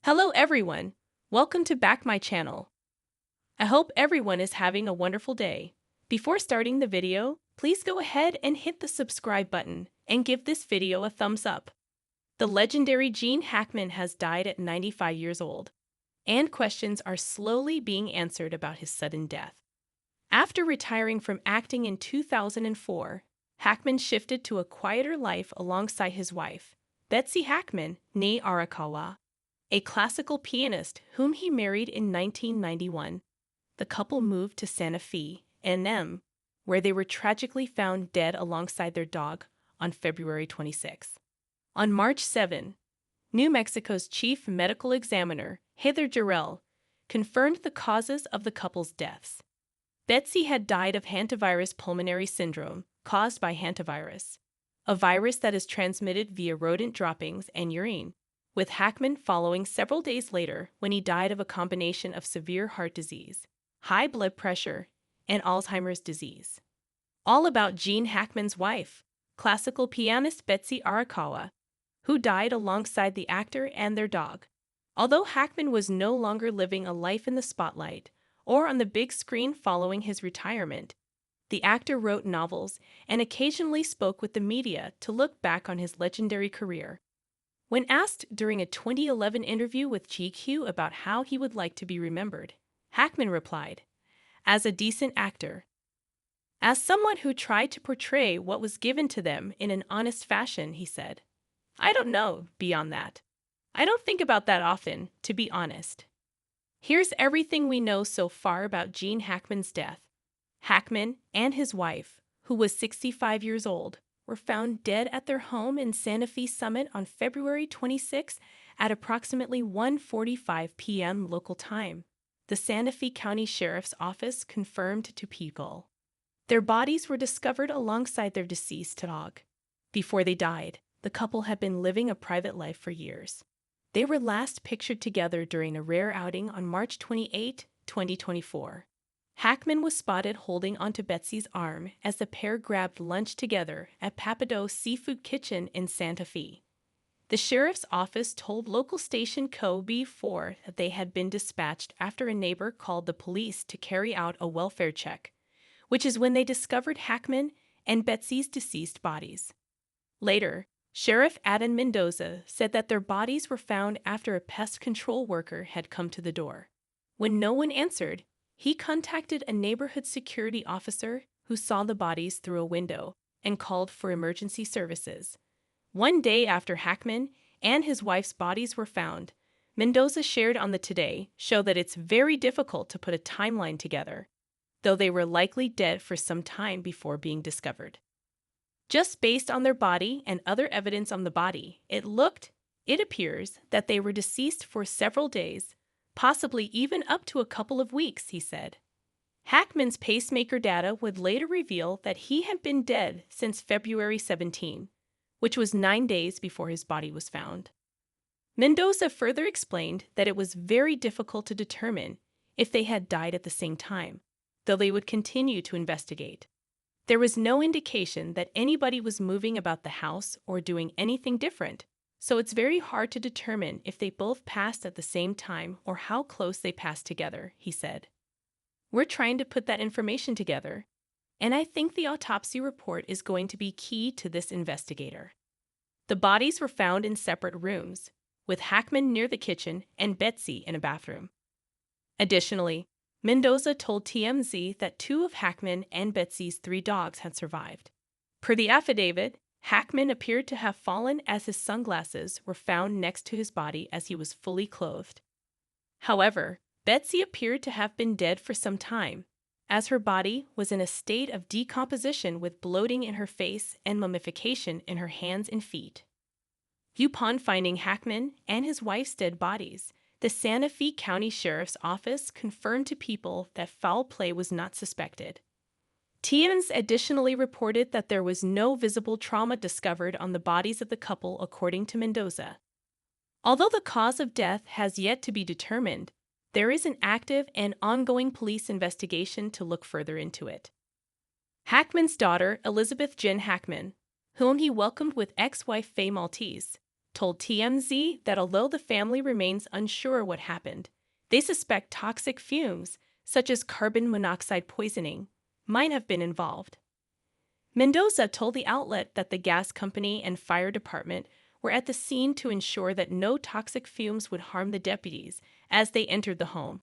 Hello everyone, welcome to back my channel. I hope everyone is having a wonderful day. Before starting the video, please go ahead and hit the subscribe button and give this video a thumbs up. The legendary Gene Hackman has died at 95 years old, and questions are slowly being answered about his sudden death. After retiring from acting in 2004, Hackman shifted to a quieter life alongside his wife, Betsy Hackman, née Arakawa, a classical pianist whom he married in 1991. The couple moved to Santa Fe, NM, where they were tragically found dead alongside their dog on February 26. On March 7, New Mexico's chief medical examiner, Heather Jarrell, confirmed the causes of the couple's deaths. Betsy had died of hantavirus pulmonary syndrome caused by hantavirus, a virus that is transmitted via rodent droppings and urine, with Hackman following several days later when he died of a combination of severe heart disease, high blood pressure, and Alzheimer's disease. All about Gene Hackman's wife, classical pianist Betsy Arakawa, who died alongside the actor and their dog. Although Hackman was no longer living a life in the spotlight or on the big screen following his retirement, the actor wrote novels and occasionally spoke with the media to look back on his legendary career. When asked during a 2011 interview with GQ about how he would like to be remembered, Hackman replied, "As a decent actor. As someone who tried to portray what was given to them in an honest fashion," he said. "I don't know beyond that. I don't think about that often, to be honest." Here's everything we know so far about Gene Hackman's death. Hackman and his wife, who was 65 years old, were found dead at their home in Santa Fe Summit on February 26 at approximately 1:45 p.m. local time. The Santa Fe County Sheriff's Office confirmed to People. Their bodies were discovered alongside their deceased dog. Before they died, the couple had been living a private life for years. They were last pictured together during a rare outing on March 28, 2024. Hackman was spotted holding onto Betsy's arm as the pair grabbed lunch together at Pappadeaux Seafood Kitchen in Santa Fe. The sheriff's office told local station KOB4 that they had been dispatched after a neighbor called the police to carry out a welfare check, which is when they discovered Hackman and Betsy's deceased bodies. Later, Sheriff Adam Mendoza said that their bodies were found after a pest control worker had come to the door. When no one answered, he contacted a neighborhood security officer who saw the bodies through a window and called for emergency services. One day after Hackman and his wife's bodies were found, Mendoza shared on the Today Show that it's very difficult to put a timeline together, though they were likely dead for some time before being discovered. Just based on their body and other evidence on the body, it appears that they were deceased for several days, possibly even up to a couple of weeks, he said. Hackman's pacemaker data would later reveal that he had been dead since February 17, which was 9 days before his body was found. Mendoza further explained that it was very difficult to determine if they had died at the same time, though they would continue to investigate. There was no indication that anybody was moving about the house or doing anything different, so it's very hard to determine if they both passed at the same time or how close they passed together, he said. "We're trying to put that information together, and I think the autopsy report is going to be key to this investigator." The bodies were found in separate rooms, with Hackman near the kitchen and Betsy in a bathroom. Additionally, Mendoza told TMZ that 2 of Hackman and Betsy's 3 dogs had survived. Per the affidavit, Hackman appeared to have fallen as his sunglasses were found next to his body as he was fully clothed. However, Betsy appeared to have been dead for some time, as her body was in a state of decomposition with bloating in her face and mummification in her hands and feet. Upon finding Hackman and his wife's dead bodies, the Santa Fe County Sheriff's Office confirmed to People that foul play was not suspected. TMZ additionally reported that there was no visible trauma discovered on the bodies of the couple, according to Mendoza. Although the cause of death has yet to be determined, there is an active and ongoing police investigation to look further into it. Hackman's daughter, Elizabeth Jen Hackman, whom he welcomed with ex-wife Faye Maltese, told TMZ that although the family remains unsure what happened, they suspect toxic fumes, such as carbon monoxide poisoning, might have been involved. Mendoza told the outlet that the gas company and fire department were at the scene to ensure that no toxic fumes would harm the deputies as they entered the home.